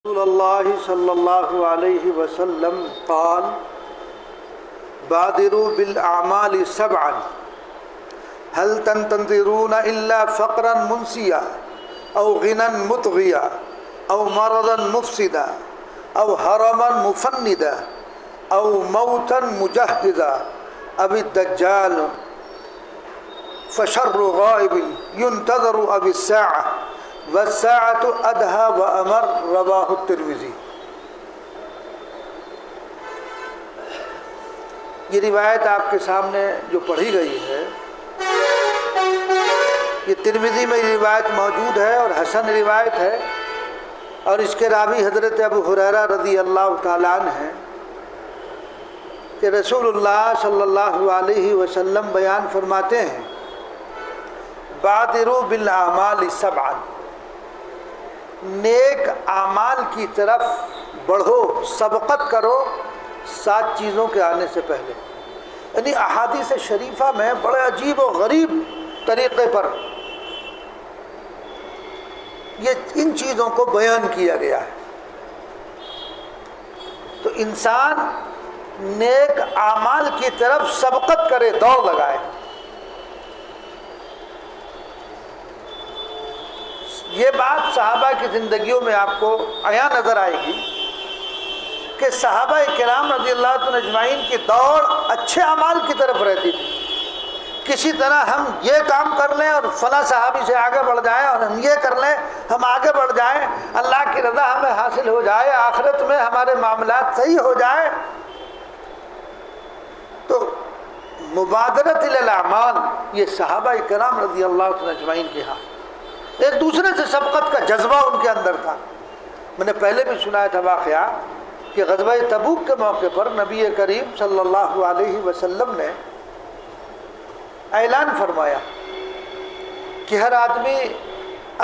رسول اللہ صلی اللہ علیہ وسلم قال بادروا بالاعمال سبعا هل تنتظرون الا فقرا منسيا او غنى مطغيا او مرضا مفسدا او هرما مفندا او موتا مجهزا اب الدجال فشر غائب ينتظر اب الساعة والساعة أدهى وأمر رواه الترمذی۔ یہ روایت آپ کے سامنے جو پڑھی گئی ہے یہ ترمذی میں روایت موجود ہے اور حسن روایت ہے، اور اس کے راوی حضرت ابو ہریرہ رضی اللہ تعالیٰ عنہ ہیں کہ رسول اللہ صلی اللہ علیہ وسلم بیان فرماتے ہیں بادروا بالاعمال سبعا، نیک اعمال کی طرف بڑھو، سبقت کرو 7 چیزوں کے آنے سے پہلے۔ یعنی احادیث شریفہ میں بڑے عجیب و غریب طریقے پر ان چیزوں کو بیان کیا گیا ہے۔ تو انسان نیک اعمال کی طرف سبقت کرے، دوڑ لگائے۔ یہ بات صحابہ کی زندگیوں میں آپ کو عیاں نظر آئے گی کہ صحابہ کرام رضی اللہ عنہ اجمعین کی دوڑ اچھے اعمال کی طرف رہتی تھی۔ کسی طرح ہم یہ کام کر لیں اور فلاں صحابی سے آگے بڑھ جائیں، اور ہم یہ کر لیں ہم آگے بڑھ جائیں، اللہ کی رضا ہمیں حاصل ہو جائے، آخرت میں ہمارے معاملات صحیح ہو جائے۔ تو مبادرت الی الاعمال یہ صحابہ کرام رضی اللہ عنہ اجمعین کے ہاں ایک دوسرے سے سبقت کا جذبہ ان کے اندر تھا۔ میں نے پہلے بھی سنایا تھا واقعہ کہ غزوہ تبوک کے موقع پر نبی کریم صلی اللہ علیہ وسلم نے اعلان فرمایا کہ ہر آدمی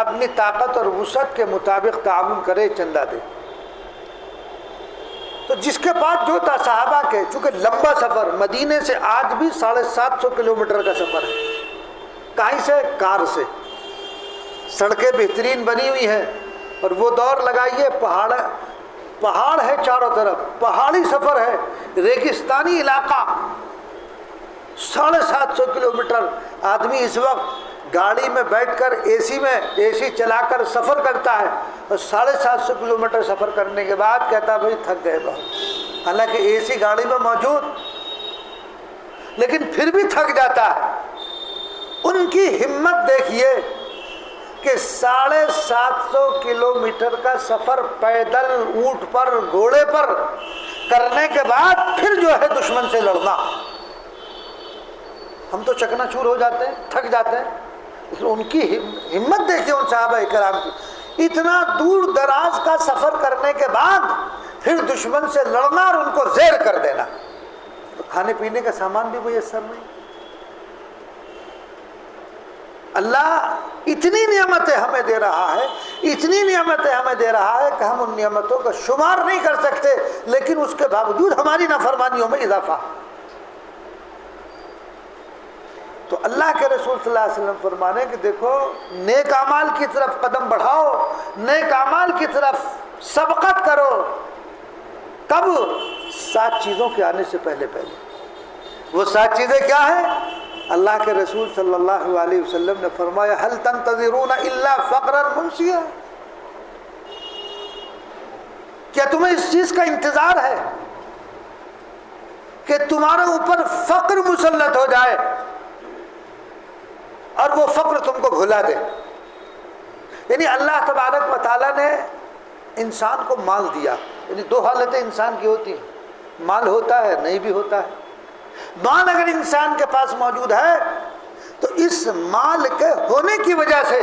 اپنی طاقت اور وسعت کے مطابق تعاون کرے، چندہ دے۔ تو جس کے پاس جو تھا صحابہ کے، چونکہ لمبا سفر مدینے سے آج بھی 750 کلومیٹر کا سفر ہے، کہیں سے کار سے، سڑکیں بہترین بنی ہوئی ہیں، اور وہ دور لگائیے پہاڑ ہے چاروں طرف، پہاڑی سفر ہے، ریگستانی علاقہ، 750 کلومیٹر آدمی اس وقت گاڑی میں بیٹھ کر اے سی چلا کر سفر کرتا ہے، اور 750 کلومیٹر سفر کرنے کے بعد کہتا ہے بھائی تھک گئے بہت، حالانکہ اے سی گاڑی میں موجود، لیکن پھر بھی تھک جاتا ہے۔ ان کی ہمت دیکھیے کہ 750 کلومیٹر کا سفر پیدل، اونٹ پر، گھوڑے پر کرنے کے بعد پھر جو ہے دشمن سے لڑنا۔ ہم تو چکنا چور ہو جاتے ہیں، تھک جاتے ہیں، لیکن ان کی ہمت دیکھیے ان صحابہ کرام کی، اتنا دور دراز کا سفر کرنے کے بعد پھر دشمن سے لڑنا اور ان کو زیر کر دینا۔ تو کھانے پینے کا سامان بھی میسر نہیں۔ اللہ اتنی نعمتیں ہمیں دے رہا ہے، اتنی نعمتیں ہمیں دے رہا ہے کہ ہم ان نعمتوں کا شمار نہیں کر سکتے، لیکن اس کے باوجود ہماری نافرمانیوں میں اضافہ۔ تو اللہ کے رسول صلی اللہ علیہ وسلم فرمانے کہ دیکھو نیک اعمال کی طرف قدم بڑھاؤ، نیک اعمال کی طرف سبقت کرو۔ کب؟ 7 چیزوں کے آنے سے پہلے۔ وہ 7 چیزیں کیا ہیں؟ اللہ کے رسول صلی اللہ علیہ وسلم نے فرمایا هل تنتظرون الا فقرا منسیا، کیا تمہیں اس چیز کا انتظار ہے کہ تمہارے اوپر فقر مسلط ہو جائے اور وہ فقر تم کو بھلا دے؟ یعنی اللہ تبارک و تعالیٰ نے انسان کو مال دیا، یعنی 2 حالتیں انسان کی ہوتی ہیں، مال ہوتا ہے، نہیں بھی ہوتا ہے۔ مال اگر انسان کے پاس موجود ہے تو اس مال کے ہونے کی وجہ سے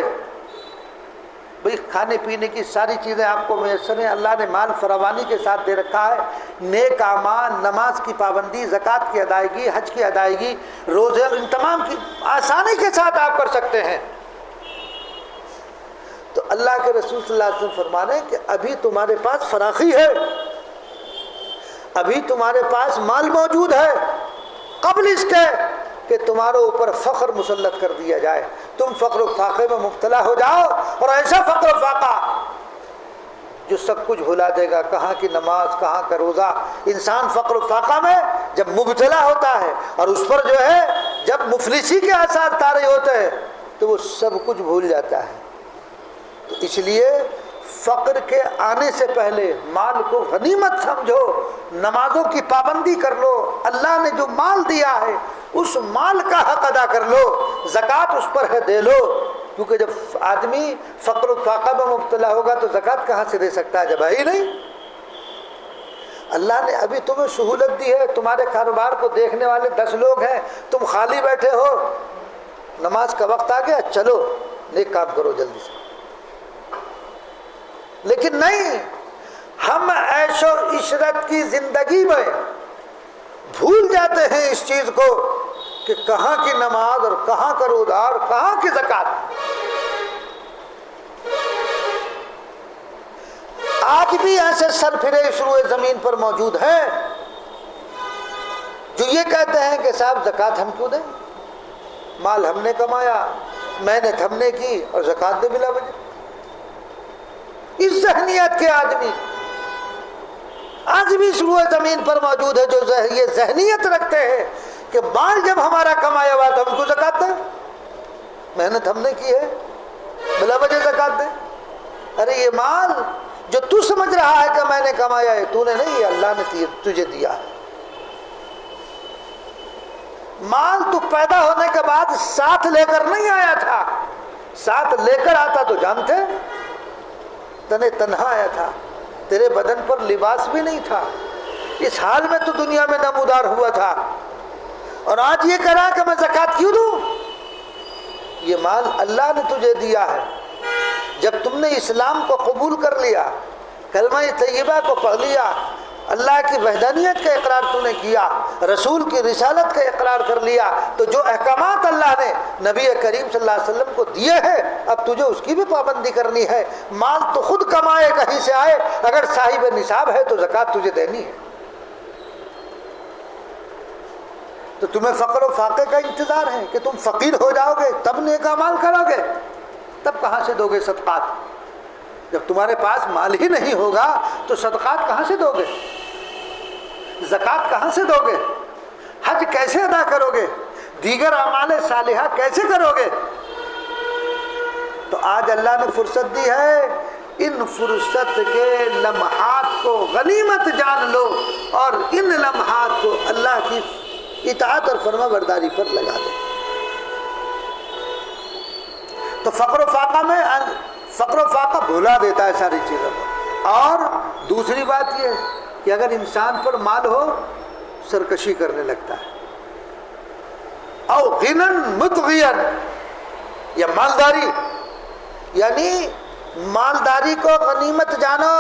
بھئی کھانے پینے کی ساری چیزیں آپ کو میسر ہیں، اللہ نے مال فراوانی کے ساتھ دے رکھا ہے۔ نیک اعمال، نماز کی پابندی، زکوٰۃ کی ادائیگی، حج کی ادائیگی، روزے، ان تمام کی آسانی کے ساتھ آپ کر سکتے ہیں۔ تو اللہ کے رسول صلی اللہ علیہ وسلم فرمانے کہ ابھی تمہارے پاس فراخی ہے، ابھی تمہارے پاس مال موجود ہے، قبل اس کے کہ تمہارے اوپر فخر مسلط کر دیا جائے، تم فقر و فاقے میں مبتلا ہو جاؤ، اور ایسا فقر و فاقہ جو سب کچھ بھلا دے گا. کہاں کی نماز، کہاں کا روزہ. انسان فقر و فاقہ میں جب مبتلا ہوتا ہے اور اس پر جو ہے جب مفلسی کے آثار طاری ہوتے ہیں تو وہ سب کچھ بھول جاتا ہے. تو اس لیے فقر کے آنے سے پہلے مال کو غنیمت سمجھو، نمازوں کی پابندی کر لو، اللہ نے جو مال دیا ہے اس مال کا حق ادا کر لو، زکوٰۃ اس پر ہے دے لو. کیونکہ جب آدمی فقر و فاقہ میں مبتلا ہوگا تو زکوٰۃ کہاں سے دے سکتا ہے جب ہے ہی نہیں. اللہ نے ابھی تمہیں سہولت دی ہے، تمہارے کاروبار کو دیکھنے والے 10 لوگ ہیں، تم خالی بیٹھے ہو، نماز کا وقت آ گیا چلو نیک کام کرو جلدی سے. لیکن نہیں، ہم عیش و عشرت کی زندگی میں بھول جاتے ہیں اس چیز کو کہ کہاں کی نماز اور کہاں کا روزہ اور کہاں کی زکوٰۃ. آج بھی ایسے سرفرے اس روئے زمین پر موجود ہیں جو یہ کہتے ہیں کہ صاحب زکوٰۃ ہم کیوں دیں، مال ہم نے کمایا، محنت ہم نے کی اور زکوٰۃ دے بلا وجہ. اس ذہنیت کے آدمی آج بھی اس روئے زمین پر موجود ہے جو یہ ذہنیت رکھتے ہیں کہ مال جب ہمارا کمایا ہوا تو ہم کو زکوٰۃ دیں، محنت ہم نے کی ہے بلا وجہ زکوٰۃ دیں. ارے یہ مال جو تو سمجھ رہا ہے کہ میں نے کمایا ہے، تو نے نہیں، اللہ نے تجھے دیا ہے. مال تو پیدا ہونے کے بعد ساتھ لے کر نہیں آیا تھا، ساتھ لے کر آتا تو جانتے تنے تنہا آیا تھا، تیرے بدن پر لباس بھی نہیں تھا، اس حال میں تو دنیا میں نمودار ہوا تھا، اور آج یہ کہہ رہا کہ میں زکوٰۃ کیوں دوں. یہ مال اللہ نے تجھے دیا ہے. جب تم نے اسلام کو قبول کر لیا، کلمہ طیبہ کو پڑھ لیا، اللہ کی وحدانیت کا اقرار تو نے کیا، رسول کی رسالت کا اقرار کر لیا، تو جو احکامات اللہ نے نبی کریم صلی اللہ علیہ وسلم کو دیے ہیں اب تجھے اس کی بھی پابندی کرنی ہے. مال تو خود کمائے کہیں سے آئے، اگر صاحب نصاب ہے تو زکوٰۃ تجھے دینی ہے. تو تمہیں فقر و فاقے کا انتظار ہے کہ تم فقیر ہو جاؤ گے تب نیک اعمال کرو گے، تب کہاں سے دو گے صدقات؟ جب تمہارے پاس مال ہی نہیں ہوگا تو صدقات کہاں سے دو گے، زکوٰۃ کہاں سے دو گے، حج کیسے ادا کرو گے، دیگر اعمال صالحہ کیسے کرو گے؟ تو آج اللہ نے فرصت دی ہے، ان فرصت کے لمحات کو غنیمت جان لو اور ان لمحات کو اللہ کی اطاعت اور فرما برداری پر لگا دو. تو فقر و فاقہ بھلا دیتا ہے ساری چیزوں کو. اور دوسری بات یہ ہے کہ اگر انسان پر مال ہو سرکشی کرنے لگتا ہے، او غنن مطغین، یا مالداری، یعنی مالداری کو غنیمت جانو.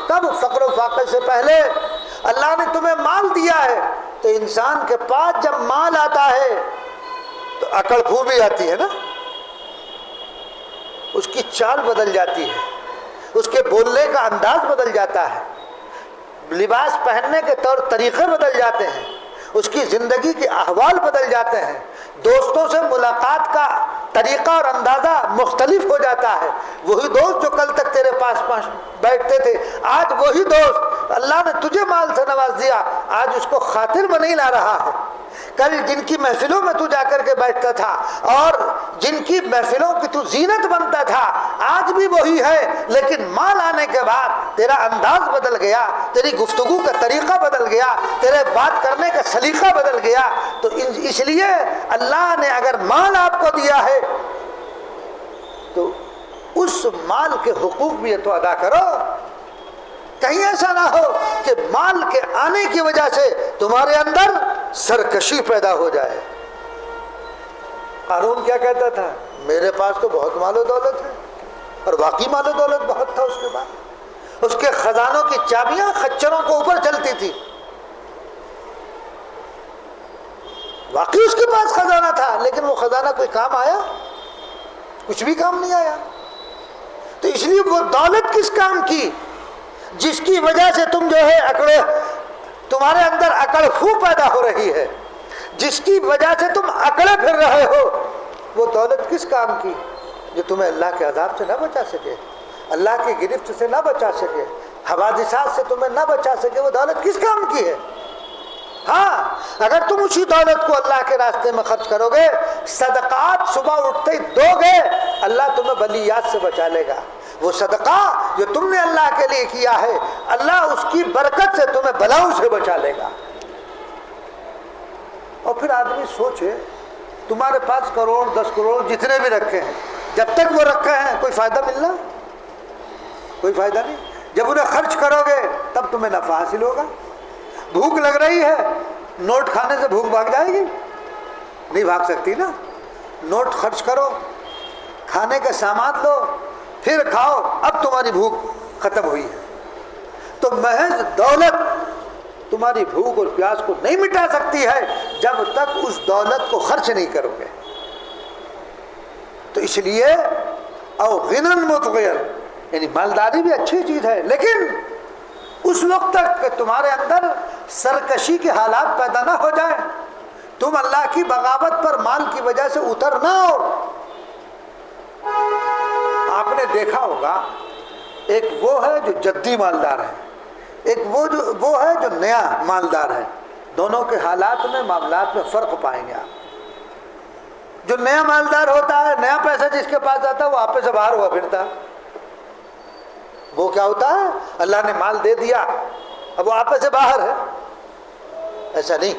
کب؟ فقر و فاقے سے پہلے. اللہ نے تمہیں مال دیا ہے تو انسان کے پاس جب مال آتا ہے تو عقل خوبی آتی ہے نا، اس کی چال بدل جاتی ہے، اس کے بولنے کا انداز بدل جاتا ہے، لباس پہننے کے طور طریقے بدل جاتے ہیں، اس کی زندگی کے احوال بدل جاتے ہیں، دوستوں سے ملاقات کا طریقہ اور اندازہ مختلف ہو جاتا ہے. وہی دوست جو کل تک تیرے پاس بیٹھتے تھے، آج وہی دوست اللہ نے تجھے مال سے نواز دیا، آج اس کو خاطر میں نہیں لا رہا ہے. کل جن کی محفلوں میں تو جا کر کے بیٹھتا تھا اور جن کی محفلوں کی تو زینت بنتا تھا، آج بھی وہی ہے، لیکن مال آنے کے بعد تیرا انداز بدل گیا، تیری گفتگو کا طریقہ بدل گیا، تیرے بات کرنے کا سلیقہ بدل گیا. تو اس لیے اللہ نے اگر مال آپ کو دیا ہے تو اس مال کے حقوق بھی تو ادا کرو. کہیں ایسا نہ ہو کہ مال کے آنے کی وجہ سے تمہارے اندر سرکشی پیدا ہو جائے. قارون کیا کہتا تھا؟ میرے پاس تو بہت مال و دولت ہے، اور واقعی مال و دولت بہت تھا. اس کے بعد اس کے خزانوں کی چابیاں خچروں کو اوپر چلتی تھی، واقعی اس کے پاس خزانہ تھا، لیکن وہ خزانہ کوئی کام آیا؟ کچھ بھی کام نہیں آیا. تو اس لیے وہ دولت کس کام کی جس کی وجہ سے تم جو ہے اکڑے، تمہارے اندر اکڑ خو پیدا ہو رہی ہے، جس کی وجہ سے تم اکڑے پھر رہے ہو، وہ دولت کس کام کی جو تمہیں اللہ کے عذاب سے نہ بچا سکے، اللہ کی گرفت سے نہ بچا سکے، حوادثات سے تمہیں نہ بچا سکے وہ دولت کس کام کی ہے؟ ہاں اگر تم اسی دولت کو اللہ کے راستے میں خرچ کرو گے، صدقات صبح اٹھتے ہی دو گے، اللہ تمہیں بلیات سے بچا لے گا۔ وہ صدقہ جو تم نے اللہ کے لیے کیا ہے، اللہ اس کی برکت سے تمہیں بلاؤں سے بچا لے گا۔ اور پھر آدمی سوچے تمہارے پاس کروڑ 10 کروڑ جتنے بھی رکھے ہیں، جب تک وہ رکھے ہیں کوئی فائدہ ملنا؟ کوئی فائدہ نہیں۔ جب انہیں خرچ کرو گے تب تمہیں نفع حاصل ہوگا۔ بھوک لگ رہی ہے، نوٹ کھانے سے بھوک بھاگ جائے گی؟ نہیں بھاگ سکتی نا۔ نوٹ خرچ کرو، کھانے کا سامان لو، پھر کھاؤ، اب تمہاری بھوک ختم ہوئی ہے۔ تو محض دولت تمہاری بھوک اور پیاس کو نہیں مٹا سکتی ہے جب تک اس دولت کو خرچ نہیں کرو گے۔ تو اس لیے او غنن مطغیر، یعنی مالداری بھی اچھی چیز ہے، لیکن اس وقت تک کہ تمہارے اندر سرکشی کے حالات پیدا نہ ہو جائیں، تم اللہ کی بغاوت پر مال کی وجہ سے اتر نہ ہو۔ آپ نے دیکھا ہوگا ایک وہ ہے جو جدی مالدار ہے، ایک وہ ہے جو نیا مالدار ہے، دونوں کے حالات میں معاملات میں فرق پائیں گے آپ۔ جو نیا مالدار ہوتا ہے، نیا پیسہ جس کے پاس آتا ہے وہ آپے سے باہر ہوا پھرتا ہے۔ وہ کیا ہوتا ہے؟ اللہ نے مال دے دیا، اب وہ آپے سے باہر ہے۔ ایسا نہیں،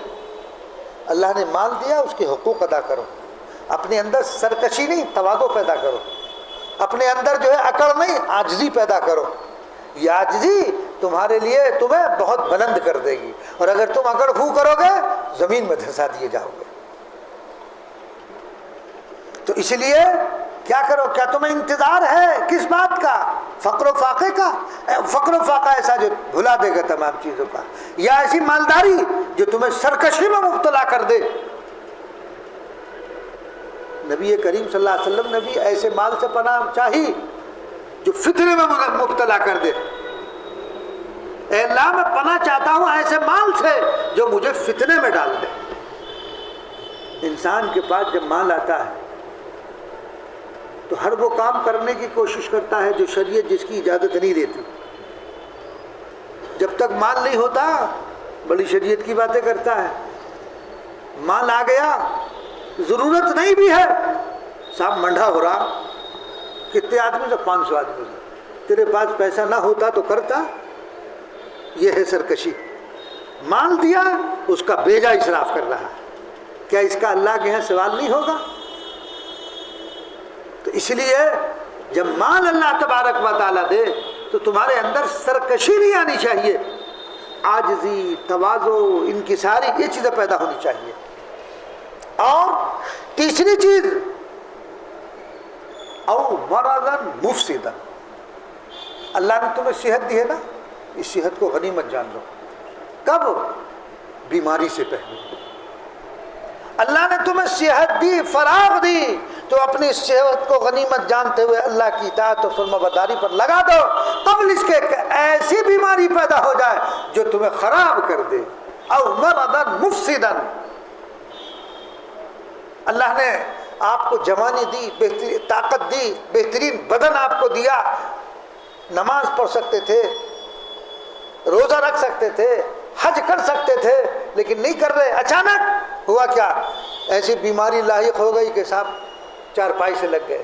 اللہ نے مال دیا، اس کے حقوق ادا کرو، اپنے اندر سرکشی نہیں تواضع پیدا کرو، اپنے اندر جو ہے اکڑ نہیں عاجزی پیدا کرو۔ یہ عاجزی تمہارے لیے تمہیں بہت بلند کر دے گی، اور اگر تم اکڑ خو کرو گے زمین میں دھسا دیے جاؤ گے۔ تو اس لیے کیا کرو؟ کیا تمہیں انتظار ہے کس بات کا؟ فقر و فاقے کا؟ فقر و فاقہ ایسا جو بھلا دے گا تمام چیزوں کا، یا ایسی مالداری جو تمہیں سرکشی میں مبتلا کر دے؟ نبی کریم صلی اللہ علیہ وسلم نے بھی ایسے مال سے پناہ چاہی جو فتنے میں مبتلا کر دے۔ اے اللہ میں پناہ چاہتا ہوں ایسے مال سے جو مجھے فتنے میں ڈال دے۔ انسان کے پاس جب مال آتا ہے تو ہر وہ کام کرنے کی کوشش کرتا ہے جو شریعت جس کی اجازت نہیں دیتی۔ جب تک مال نہیں ہوتا بڑی شریعت کی باتیں کرتا ہے، مال آ گیا ضرورت نہیں بھی ہے، صاحب منڈا ہو رہا، کتنے آدمی سے 500 آدمی سے، تیرے پاس پیسہ نہ ہوتا تو کرتا۔ یہ ہے سرکشی۔ مال دیا اس کا بیجا اسراف کر رہا ہے، کیا اس کا اللہ کے یہاں سوال نہیں ہوگا؟ تو اس لیے جب مال اللہ تبارک و تعالیٰ دے تو تمہارے اندر سرکشی نہیں آنی چاہیے، عاجزی، تواضع، انکساری، یہ چیزیں پیدا ہونی چاہیے۔ اور تیسری چیز او مرضاً مفسداً، اللہ نے تمہیں صحت دی ہے نا، اس صحت کو غنیمت جان لو۔ کب؟ بیماری سے پہلے۔ اللہ نے تمہیں صحت دی، فراغ دی، تو اپنی صحت کو غنیمت جانتے ہوئے اللہ کی اطاعت و فرما برداری پر لگا دو، قبل اس کے کہ ایسی بیماری پیدا ہو جائے جو تمہیں خراب کر دے۔ او مرضاً مفسداً، اللہ نے آپ کو جوانی دی، بہترین طاقت دی، بہترین بدن آپ کو دیا، نماز پڑھ سکتے تھے، روزہ رکھ سکتے تھے، حج کر سکتے تھے، لیکن نہیں کر رہے۔ اچانک ہوا کیا؟ ایسی بیماری لاحق ہو گئی کہ صاحب چارپائی سے لگ گئے،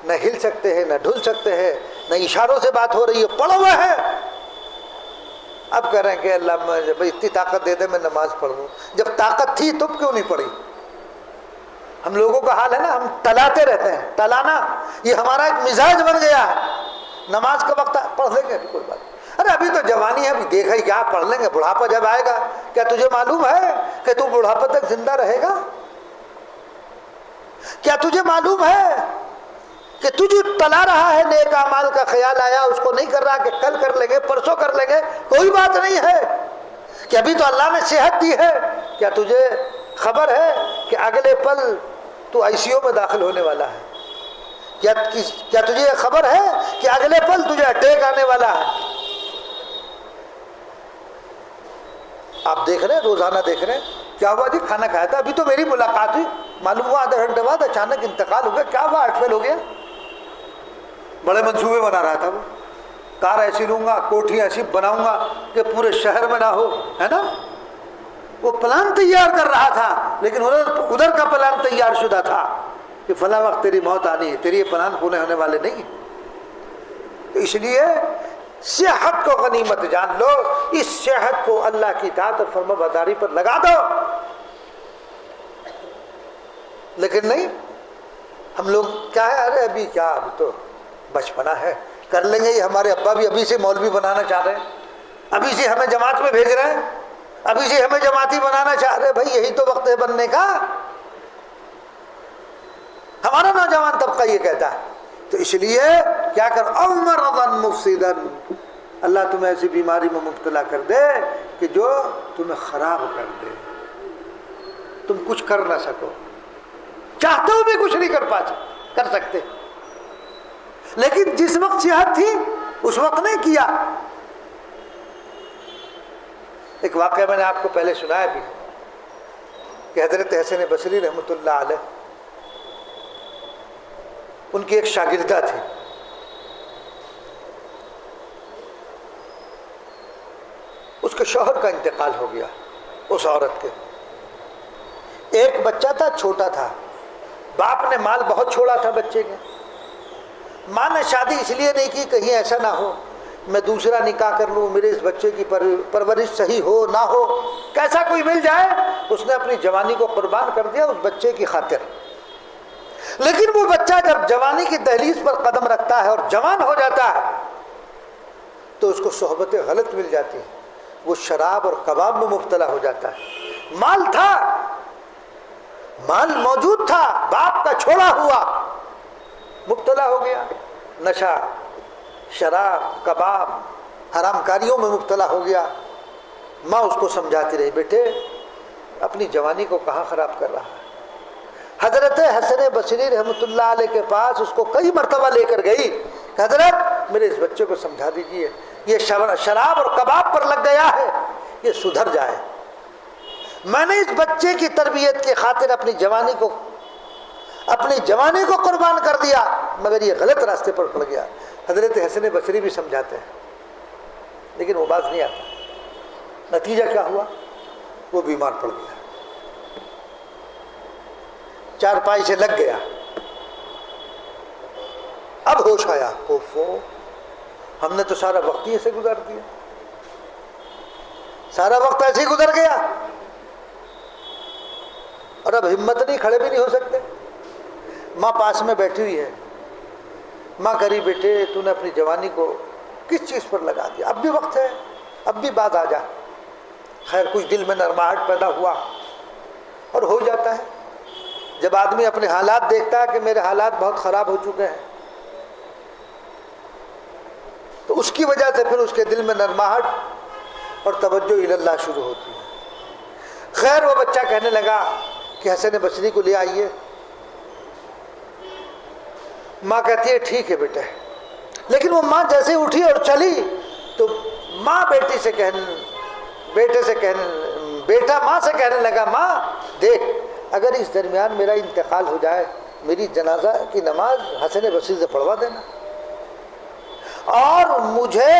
نہ ہل سکتے ہیں، نہ ڈھل سکتے ہیں، نہ اشاروں سے بات ہو رہی ہے، پڑے ہوئے ہیں۔ اب کہہ رہے ہیں کہ اللہ مجھے بھائی اتنی طاقت دے دے میں نماز پڑھ لوں۔ جب طاقت تھی تب کیوں نہیں پڑھی؟ ہم لوگوں کا حال ہے نا، ہم ٹلاتے رہتے ہیں، ٹلانا یہ ہمارا ایک مزاج بن گیا ہے۔ نماز کا وقت پڑھ لیں گے کوئی بات، ارے ابھی تو جوانی ہے، ابھی دیکھا ہی کیا، پڑھ لیں گے، بڑھاپا جب آئے گا۔ کیا تجھے معلوم ہے کہ تو بڑھاپا تک زندہ رہے گا؟ کیا تجھے معلوم ہے کہ تجھے ٹلا رہا ہے، نیک اعمال کا خیال آیا اس کو نہیں کر رہا کہ کل کر لیں گے، پرسوں کر لیں گے، کوئی بات نہیں ہے کہ ابھی تو اللہ نے صحت دی ہے۔ کیا تجھے خبر ہے کہ اگلے پل تو آئی سی یو میں داخل ہونے والا ہے؟ کیا تجھے یہ خبر ہے کہ اگلے پل تجھے اٹیک آنے والا ہے؟ آپ دیکھ رہے ہیں، روزانہ دیکھ رہے ہیں، کیا ہوا جی کھانا کھایا تھا، ابھی تو میری ملاقات ہوئی، معلوم ہوا آدھے گھنٹے بعد اچانک انتقال ہو گیا۔ کیا ہوا؟ ہارٹ فیل ہو گیا، بڑے منصوبے بنا رہا تھا وہ، کار ایسی لوں گا، کوٹھی ایسی بناؤں گا کہ پورے شہر میں نہ ہو، ہے نا؟ وہ پلان تیار کر رہا تھا، لیکن ادھر کا پلان تیار شدہ تھا کہ فلاں وقت تیری موت آنی ہے، تیری یہ پلان پورے ہونے والے نہیں۔ تو اس لیے صحت کو غنیمت جان لو، اس صحت کو اللہ کی اطاعت اور فرما برداری پر لگا دو۔ لیکن نہیں، ہم لوگ کیا ہے، ارے ابھی کیا، ابھی تو بچپنا ہے، کر لیں گے۔ یہ ہمارے ابا بھی ابھی سے مولوی بنانا چاہ رہے ہیں، ابھی سے ہمیں جماعت میں بھیج رہے ہیں، ابھی سے ہمیں جماعتی بنانا چاہ رہے ہیں۔ بھائی یہی تو وقت ہے بننے کا، ہمارا نوجوان طبقہ یہ کہتا ہے۔ تو اس لیے کیا کر، امرضا مفسدا، اللہ تمہیں ایسی بیماری میں مبتلا کر دے کہ جو تمہیں خراب کر دے، تم کچھ کر نہ سکو، چاہتے ہو بھی کچھ نہیں کر سکتے۔ لیکن جس وقت صحت تھی اس وقت نہیں کیا۔ ایک واقعہ میں نے آپ کو پہلے سنایا بھی کہ حضرت حسن بصری رحمۃ اللہ علیہ، ان کی ایک شاگردہ تھی، اس کے شوہر کا انتقال ہو گیا، اس عورت کے ایک بچہ تھا، چھوٹا تھا، باپ نے مال بہت چھوڑا تھا بچے کے، ماں نے شادی اس لیے نہیں کی کہیں ایسا نہ ہو میں دوسرا نکاح کر لوں، میرے اس بچے کی پرورش صحیح ہو نہ ہو، کیسا کوئی مل جائے۔ اس نے اپنی جوانی کو قربان کر دیا اس بچے کی خاطر۔ لیکن وہ بچہ جب جوانی کی دہلیز پر قدم رکھتا ہے اور جوان ہو جاتا ہے تو اس کو صحبتیں غلط مل جاتی ہیں، وہ شراب اور کباب میں مبتلا ہو جاتا ہے۔ مال تھا، مال موجود تھا، باپ کا چھوڑا ہوا، مبتلا ہو گیا، نشہ، شراب، کباب، حرام کاریوں میں مبتلا ہو گیا۔ ماں اس کو سمجھاتی رہی، بیٹے اپنی جوانی کو کہاں خراب کر رہا ہے۔ حضرت حسن بصری رحمۃ اللہ علیہ کے پاس اس کو کئی مرتبہ لے کر گئی کہ حضرت میرے اس بچے کو سمجھا دیجئے، یہ شراب اور کباب پر لگ گیا ہے، یہ سدھر جائے۔ میں نے اس بچے کی تربیت کی خاطر اپنی جوانی کو قربان کر دیا، مگر یہ غلط راستے پر پڑ گیا۔ حضرت حسن بصری بھی سمجھاتے ہیں لیکن وہ باز نہیں آتا۔ نتیجہ کیا ہوا، وہ بیمار پڑ گیا، چارپائی سے لگ گیا۔ اب ہوش آیا، اوفو، ہم نے تو سارا وقت ہی ایسے گزار دیا، سارا وقت ایسے ہی گزر گیا، اور اب ہمت نہیں، کھڑے بھی نہیں ہو سکتے۔ ماں پاس میں بیٹھی ہوئی ہے، ماں کری بیٹے تو نے اپنی جوانی کو کس چیز پر لگا دیا، اب بھی وقت ہے، اب بھی بات آ جا۔ خیر کچھ دل میں نرماہٹ پیدا ہوا، اور ہو جاتا ہے جب آدمی اپنے حالات دیکھتا ہے کہ میرے حالات بہت خراب ہو چکے ہیں، تو اس کی وجہ سے پھر اس کے دل میں نرماہٹ اور توجہ الی اللہ شروع ہوتی ہے۔ خیر وہ بچہ کہنے لگا کہ حسن بصری کو لے آئیے۔ ماں کہتی ہے ٹھیک ہے بیٹے، لیکن وہ ماں جیسے اٹھی اور چلی تو ماں بیٹا ماں سے کہنے لگا، ماں دیکھ اگر اس درمیان میرا انتقال ہو جائے، میری جنازہ کی نماز حسن بصری سے پڑھوا دینا، اور مجھے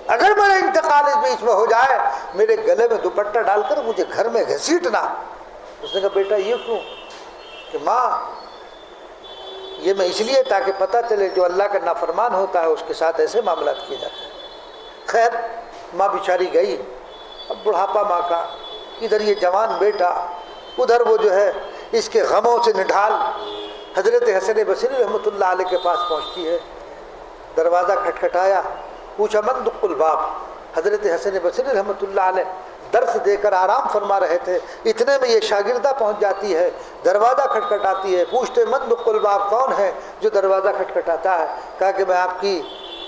اگر میرا انتقال اس بیچ میں ہو جائے میرے گلے میں دوپٹہ ڈال کر مجھے گھر میں گھسیٹنا۔ اس نے کہا بیٹا یہ کیوں؟ کہ ماں یہ میں اس لیے تاکہ پتہ چلے جو اللہ کا نافرمان ہوتا ہے اس کے ساتھ ایسے معاملات کیے جاتے ہیں۔ خیر ماں بیچاری گئی، اب بڑھاپا ماں کا، ادھر یہ جوان بیٹا، ادھر وہ جو ہے اس کے غموں سے نڈھال حضرت حسن بصری رحمۃ اللہ علیہ کے پاس پہنچتی ہے۔ دروازہ کھٹکھٹایا، پوچھا من دق الباب۔ حضرت حسن بصری رحمۃ اللہ علیہ درس دے کر آرام فرما رہے تھے، اتنے میں یہ شاگردہ پہنچ جاتی ہے، دروازہ کھٹکھٹاتی ہے، پوچھتے من دق الباب، کون ہے جو دروازہ کھٹکھٹاتا ہے؟ کہا کہ میں آپ کی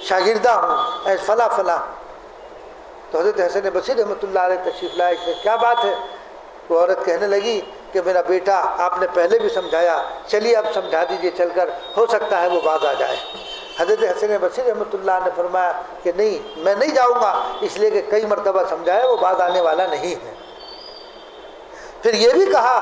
شاگردہ ہوں، اے فلاں فلاں۔ تو حضرت حسن بصری رحمۃ اللہ علیہ تشریف لائے کہ کیا بات ہے؟ وہ عورت کہنے لگی کہ میرا بیٹا آپ نے پہلے بھی سمجھایا، چلیے اب سمجھا دیجئے چل کر، ہو سکتا ہے وہ باز آ جائے۔ حضرت حسن بصری رحمۃ اللہ نے فرمایا کہ نہیں میں نہیں جاؤں گا، اس لیے کہ کئی مرتبہ سمجھایا وہ باز آنے والا نہیں ہے۔ پھر یہ بھی کہا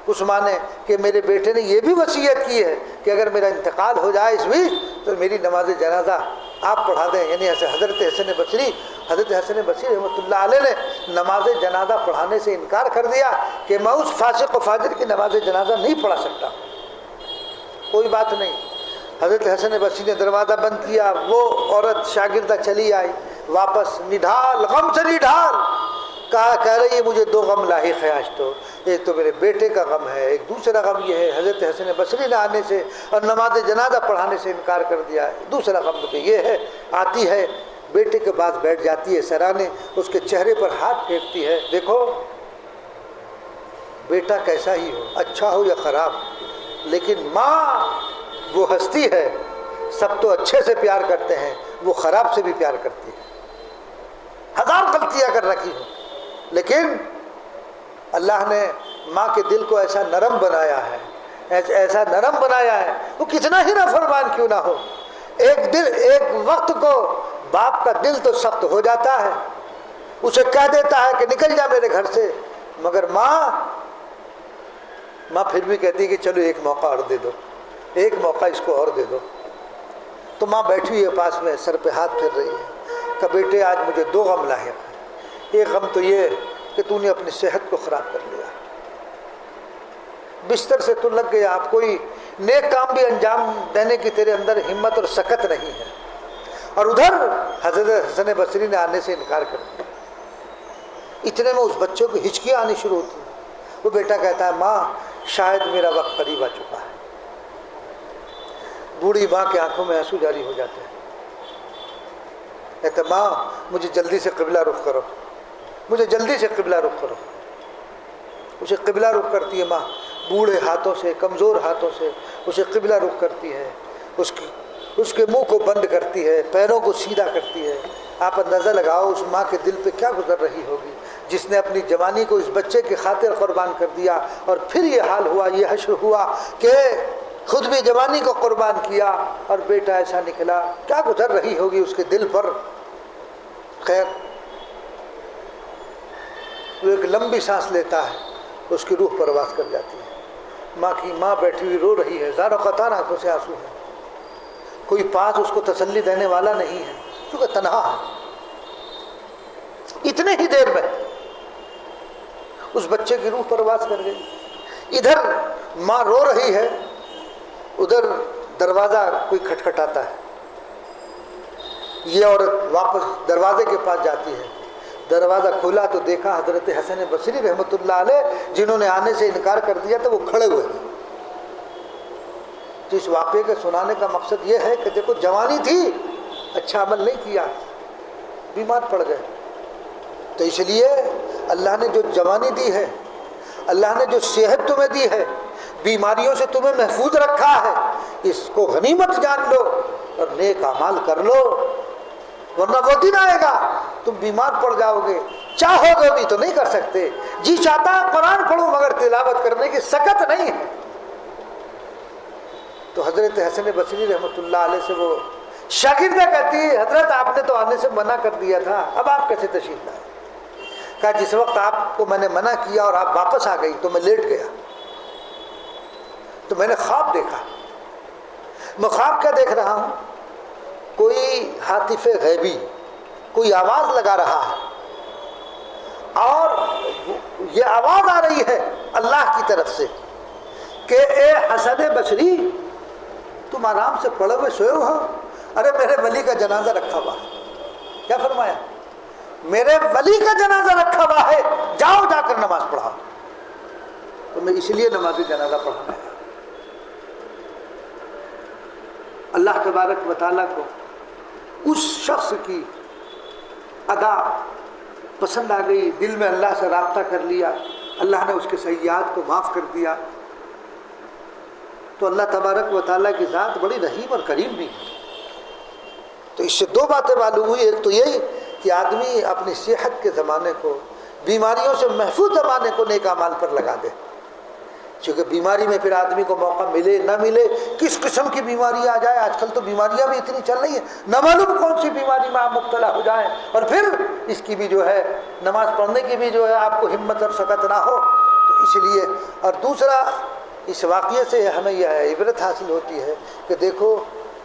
اس ماں نے کہ میرے بیٹے نے یہ بھی وصیت کی ہے کہ اگر میرا انتقال ہو جائے اس بیچ تو میری نماز جنازہ آپ پڑھا دیں. یعنی حضرت حسن بصری رحمۃ اللہ علیہ نے نماز جنازہ پڑھانے سے انکار کر دیا کہ میں اس فاسق و فاجر کی نماز جنازہ نہیں پڑھا سکتا. کوئی بات نہیں. حضرت حسن بصری نے دروازہ بند کیا. وہ عورت شاگردہ چلی آئی واپس، نڈھال، غم سے نڈھال، کہہ رہی ہے مجھے 2 غم لاحق ہے آج تو. ایک تو میرے بیٹے کا غم ہے، ایک دوسرا غم یہ ہے حضرت حسن بصری نے آنے سے اور نماز جنازہ پڑھانے سے انکار کر دیا ہے. دوسرا غم مجھے یہ ہے. آتی ہے بیٹے کے پاس بیٹھ جاتی ہے سرانے، اس کے چہرے پر ہاتھ پھیرتی ہے. دیکھو بیٹا کیسا ہی ہو، اچھا ہو یا خراب، لیکن ماں وہ ہستی ہے، سب تو اچھے سے پیار کرتے ہیں، وہ خراب سے بھی پیار کرتی ہے. 1000 غلطیاں کر رکھی ہوں، لیکن اللہ نے ماں کے دل کو ایسا نرم بنایا ہے، ایسا نرم بنایا ہے، وہ کتنا ہی نافرمان کیوں نہ ہو. ایک وقت کو باپ کا دل تو سخت ہو جاتا ہے، اسے کہہ دیتا ہے کہ نکل جا میرے گھر سے، مگر ماں پھر بھی کہتی ہے کہ چلو ایک موقع اور دے دو، ایک موقع اس کو اور دے دو. تو ماں بیٹھی ہوئی ہے پاس میں، سر پہ ہاتھ پھیر رہی ہے کہ بیٹے آج مجھے 2 غم لاحق ہیں. ایک غم تو یہ کہ تو نے اپنی صحت کو خراب کر لیا، بستر سے تو لگ گیا، اب کوئی نیک کام بھی انجام دینے کی تیرے اندر ہمت اور سکت نہیں ہے. اور ادھر حضرت حسن بصری نے آنے سے انکار کر دیا. اتنے میں اس بچے کو ہچکیاں آنی شروع ہوتی. وہ بیٹا کہتا ہے ماں شاید میرا وقت قریب آ چکا ہے. بوڑھی ماں کی آنکھوں میں آنسو جاری ہو جاتے ہیں. کہتے ماں مجھے جلدی سے قبلہ رخ کرو، مجھے جلدی سے قبلہ رخ کرو. اسے قبلہ رخ کرتی ہے ماں، بوڑھے ہاتھوں سے، کمزور ہاتھوں سے اسے قبلہ رخ کرتی ہے. اس کے منہ کو بند کرتی ہے، پیروں کو سیدھا کرتی ہے. آپ اندازہ لگاؤ اس ماں کے دل پہ کیا گزر رہی ہوگی جس نے اپنی جوانی کو اس بچے کی خاطر قربان کر دیا، اور پھر یہ حال ہوا، یہ حشر ہوا کہ خود بھی جوانی کو قربان کیا اور بیٹا ایسا نکلا. کیا گزر رہی ہوگی اس کے دل پر. خیر وہ ایک لمبی سانس لیتا ہے، اس کی روح پرواز کر جاتی ہے. ماں بیٹھی ہوئی رو رہی ہے، زار و قطار آنکھوں سے آنسو ہے. کوئی پاس اس کو تسلی دینے والا نہیں ہے، کیونکہ تنہا ہے. اتنے ہی دیر میں اس بچے کی روح پرواز کر گئی. ادھر ماں رو رہی ہے، ادھر دروازہ کوئی کھٹکھٹاتا ہے. یہ عورت واپس دروازے کے پاس جاتی ہے. دروازہ کھولا تو دیکھا حضرت حسن بصری رحمۃ اللہ علیہ جنہوں نے آنے سے انکار کر دیا تھا وہ کھڑے ہوئے ہیں. تو اس واقعے کے سنانے کا مقصد یہ ہے کہ دیکھو جوانی تھی، اچھا عمل نہیں کیا، بیمار پڑ گئے. تو اس لیے اللہ نے جو جوانی دی ہے، اللہ نے جو صحت تمہیں دی ہے، بیماریوں سے تمہیں محفوظ رکھا ہے، اس کو غنیمت جان لو اور نیک اعمال کر لو. ورنہ وہ دن آئے گا تم بیمار پڑ جاؤ گے، چاہو گے بھی تو نہیں کر سکتے. جی چاہتا ہے قرآن پڑھو مگر تلاوت کرنے کی سکت نہیں ہے. تو حضرت حسن بصری رحمۃ اللہ علیہ سے وہ شاگردہ کہتی ہے حضرت آپ نے تو آنے سے منع کر دیا تھا، اب آپ کیسے تشریف لائے؟ کہا جس وقت آپ کو میں نے منع کیا اور آپ واپس آ گئی تو میں لیٹ گیا، تو میں نے خواب دیکھا. میں خواب کیا دیکھ رہا ہوں؟ کوئی ہاتف غیبی کوئی آواز لگا رہا ہے، اور یہ آواز آ رہی ہے اللہ کی طرف سے کہ اے حسن بصری تم آرام سے پڑے ہوئے سوئے ہو، ارے میرے ولی کا جنازہ رکھا ہوا ہے. کیا فرمایا؟ میرے ولی کا جنازہ رکھا ہوا ہے، جاؤ جا کر نماز پڑھاؤ. تو میں اس لیے نماز جنازہ پڑھانا ہے. اللہ تبارک و تعالیٰ کو اس شخص کی ادا پسند آ گئی، دل میں اللہ سے رابطہ کر لیا، اللہ نے اس کے سیئات کو معاف کر دیا. تو اللہ تبارک و تعالیٰ کی ذات بڑی رحیم اور کریم بھی ہے. تو اس سے 2 باتیں معلوم ہوئی. ایک تو یہی کہ آدمی اپنی صحت کے زمانے کو، بیماریوں سے محفوظ زمانے کو نیک اعمال پر لگا دے، چونکہ بیماری میں پھر آدمی کو موقع ملے نہ ملے، کس قسم کی بیماری آ جائے. آج کل تو بیماریاں بھی اتنی چل رہی ہیں، نہ معلوم کون سی بیماری میں آپ مبتلا ہو جائیں، اور پھر اس کی بھی جو ہے نماز پڑھنے کی بھی جو ہے آپ کو ہمت اور سکت نہ ہو. تو اس لیے، اور دوسرا اس واقعے سے ہمیں یہ عبرت حاصل ہوتی ہے کہ دیکھو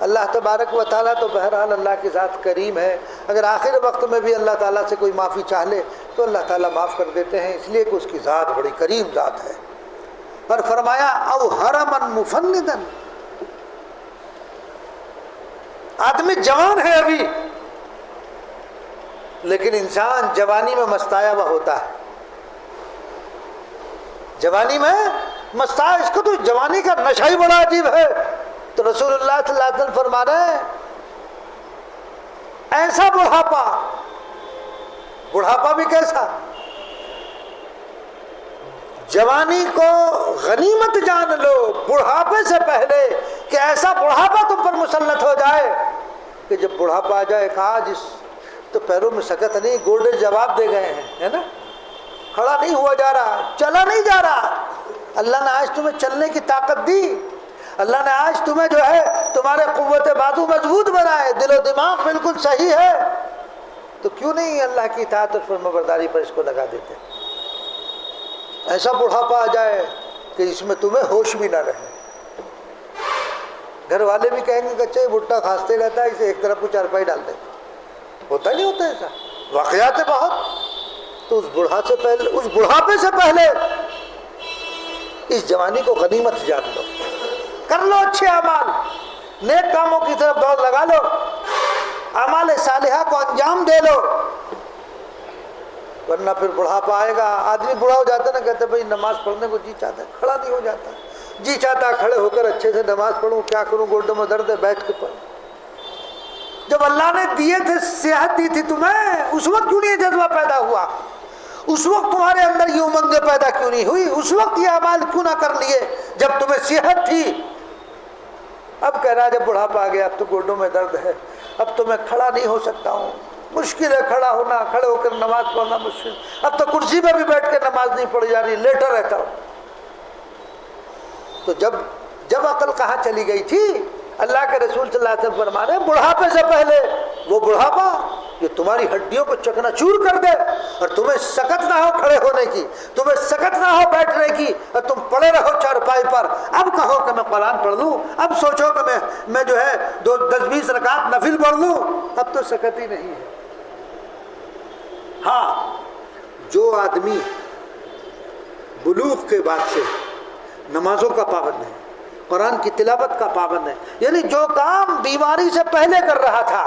اللہ تبارک و تعالیٰ تو بہرحال اللہ کی ذات کریم ہے. اگر آخر وقت میں بھی اللہ تعالیٰ سے کوئی معافی چاہ لے تو اللہ تعالیٰ معاف کر دیتے ہیں، اس لیے کہ اس کی ذات بڑی کریم ذات ہے. اور فرمایا او حرمن مفندن، آدمی جوان ہے ابھی، لیکن انسان جوانی میں مستایا ہوا ہوتا ہے. جوانی میں مستایا، اس کو تو جوانی کا نشہ ہی بڑا عجیب ہے. تو رسول اللہ صلی اللہ علیہ وسلم فرما رہے ہیں ایسا بڑھاپا بھی کیسا، جوانی کو غنیمت جان لو بڑھاپے سے پہلے، کہ ایسا بڑھاپا تم پر مسلط ہو جائے کہ جب بڑھاپا آ جائے کہا جس تو پیروں میں سکت نہیں، گولڈن جواب دے گئے ہیں، ہے نا، کھڑا نہیں ہوا جا رہا، چلا نہیں جا رہا. اللہ نے آج تمہیں چلنے کی طاقت دی، اللہ نے آج تمہیں جو ہے تمہارے قوت بازو مضبوط بنائے، دل و دماغ بالکل صحیح ہے، تو کیوں نہیں اللہ کی اطاعت اور فرمانبرداری پر اس کو لگا دیتے. ایسا بڑھاپا آ جائے کہ اس میں تمہیں ہوش بھی نہ رہے. گھر والے بھی کہیں گے کہ اچھا یہ بھٹا کھانستے رہتا ہے، اسے ایک طرف کو چارپائی ڈال دیں. ہوتا نہیں ہوتا ایسا، واقعات ہے بہت. تو اس بڑھاپے سے پہلے اس جوانی کو غنیمت جان لو، کر لو اچھے اعمال، نیک کاموں کی طرف دوڑ لگا لو، اعمال صالحہ کو انجام دے لو، ورنہ پھر بڑھاپا آئے گا. آدمی بوڑھا ہو جاتا ہے نا، کہتے بھائی نماز پڑھنے کو جی چاہتا ہے، کھڑا نہیں ہو جاتا، جی چاہتا کھڑے ہو کر اچھے سے نماز پڑھوں، کیا کروں گوڈوں میں درد ہے، بیٹھ کے پڑھ. جب اللہ نے دیے تھے، صحت دی تھی تمہیں، اس وقت کیوں نہیں یہ جذبہ پیدا ہوا؟ اس وقت تمہارے اندر یہ امنگیں پیدا کیوں نہیں ہوئی؟ اس وقت یہ اعمال کیوں نہ کر لیے جب تمہیں صحت تھی؟ اب کہہ رہا جب بڑھاپا آ گیا، اب تو گوڈوں میں درد ہے، اب تو میں کھڑا نہیں ہو سکتا ہوں، مشکل ہے کھڑا ہونا، کھڑے ہو کر نماز پڑھنا مشکل، اب تو کرسی پہ بھی بیٹھ کے نماز نہیں پڑھی جا رہی، لیٹا رہتا ہوں. تو جب عقل کہاں چلی گئی تھی؟ اللہ کے رسول صلی اللہ علیہ وسلم فرما رہے ہیں بڑھاپے سے پہلے وہ بڑھاپا جو تمہاری ہڈیوں کو چکنا چور کر دے، اور تمہیں سکت نہ ہو کھڑے ہونے کی، تمہیں سکت نہ ہو بیٹھنے کی، اور تم پڑے رہو چارپائی پر. اب کہو کہ میں قرآن پڑھ لوں، اب سوچو کہ میں جو ہے 10-20 رکعت نفل پڑھ لوں، اب تو سکت ہی نہیں ہے. ہاں، جو آدمی بلوغ کے بعد سے نمازوں کا پابند ہے، قرآن کی تلاوت کا پابند ہے، یعنی جو کام بیماری سے پہلے کر رہا تھا،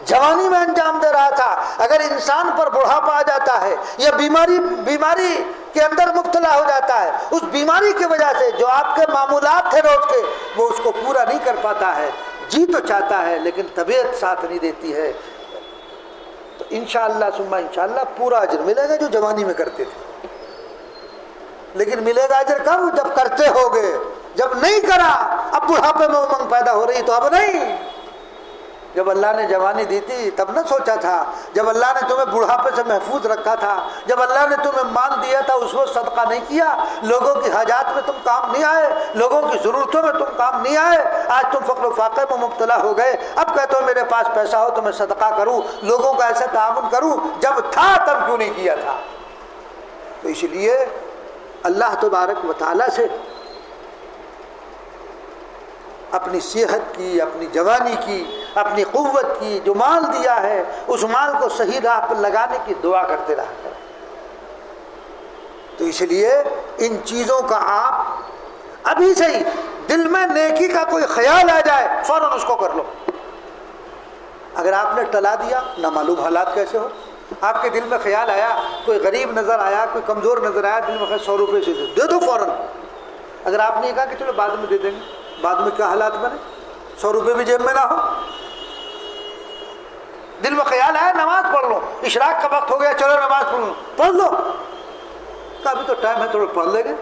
جوانی میں انجام دے رہا تھا، اگر انسان پر بڑھاپا آ جاتا ہے یا بیماری کے اندر مبتلا ہو جاتا ہے، اس بیماری کی وجہ سے جو آپ کے معمولات تھے روز کے، وہ اس کو پورا نہیں کر پاتا ہے. جی تو چاہتا ہے لیکن طبیعت ساتھ نہیں دیتی ہے، تو انشاءاللہ ثم انشاءاللہ پورا اجر ملے گا جو جوانی میں کرتے تھے. لیکن ملے گا اجر کب؟ جب کرتے ہوگے. جب نہیں کرا، اب بڑھاپے میں امنگ پیدا ہو رہی تو اب نہیں. جب اللہ نے جوانی دی تھی تب نہ سوچا تھا، جب اللہ نے تمہیں بڑھاپے سے محفوظ رکھا تھا، جب اللہ نے تمہیں مال دیا تھا اس وقت صدقہ نہیں کیا، لوگوں کی حاجات میں تم کام نہیں آئے، لوگوں کی ضرورتوں میں تم کام نہیں آئے. آج تم فقر و فاقے میں مبتلا ہو گئے، اب کہتے ہو میرے پاس پیسہ ہو تو میں صدقہ کروں، لوگوں کا ایسے تعاون کروں، جب تھا تب کیوں نہیں کیا تھا؟ تو اس لیے اللہ تبارک و تعالیٰ سے اپنی صحت کی، اپنی جوانی کی، اپنی قوت کی، جو مال دیا ہے اس مال کو صحیح راہ پر لگانے کی دعا کرتے رہا کریں. تو اس لیے ان چیزوں کا آپ ابھی سے ہی دل میں نیکی کا کوئی خیال آ جائے فوراً اس کو کر لو. اگر آپ نے ٹلا دیا، نہ معلوم حالات کیسے ہو، آپ کے دل میں خیال آیا، کوئی غریب نظر آیا، کوئی کمزور نظر آیا، دل میں 100 روپے سے دے دو فوراً. اگر آپ نے کہا کہ چلو بعد میں دے دیں گے، بعد میں کیا حالات بنے، 100 روپے بھی جیب میں نہ ہو. دل میں خیال آیا نماز پڑھ لو، اشراق کا وقت ہو گیا، چلو نماز پڑھ لو، ابھی تو ٹائم ہے تھوڑا پڑھ لیں گے.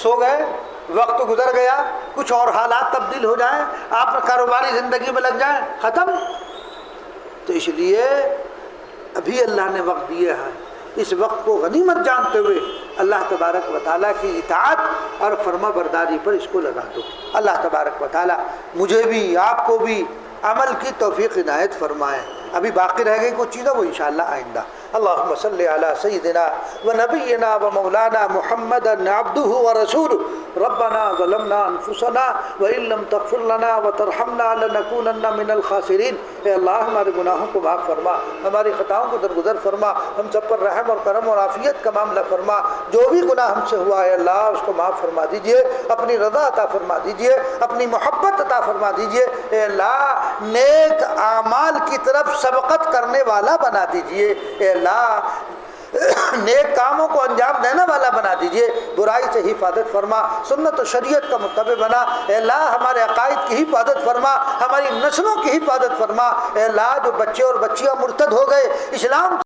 سو گئے، وقت گزر گیا، کچھ اور حالات تبدیل ہو جائیں، آپ کاروباری زندگی میں لگ جائیں، ختم. تو اس لیے ابھی اللہ نے وقت دیا ہے، اس وقت کو غنیمت جانتے ہوئے اللہ تبارک و تعالیٰ کی اطاعت اور فرما برداری پر اس کو لگا دو. اللہ تبارک و تعالیٰ مجھے بھی آپ کو بھی عمل کی توفیق عنایت فرمائے. ابھی باقی رہ گئی کچھ چیزیں، وہ انشاءاللہ آئندہ. اللہم صلی علی سیدنا و نبینا و مولانا محمد عبدہ و رسولہ ربنا ظلمنا انفسنا وان لم تغفر لنا وترحمنا لنكونن من الخاسرین، اے اللہ ہمارے گناہوں کو معاف فرما، ہماری خطاؤں کو درگزر فرما، ہم سب پر رحم اور کرم اور عافیت کا معاملہ فرما، جو بھی گناہ ہم سے ہوا ہے اللہ اس کو معاف فرما دیجئے، اپنی رضا عطا فرما دیجئے، اپنی محبت عطا فرما دیجئے، اے اللہ نیک اعمال کی طرف سبقت کرنے والا بنا دیجئے، اے اللہ نیک کاموں کو انجام دینے والا بنا دیجئے، برائی سے حفاظت فرما، سنت و شریعت کا متبع بنا، اے اللہ ہمارے عقائد کی حفاظت فرما، ہماری نسلوں کی حفاظت فرما، اے اللہ جو بچے اور بچیاں مرتد ہو گئے اسلام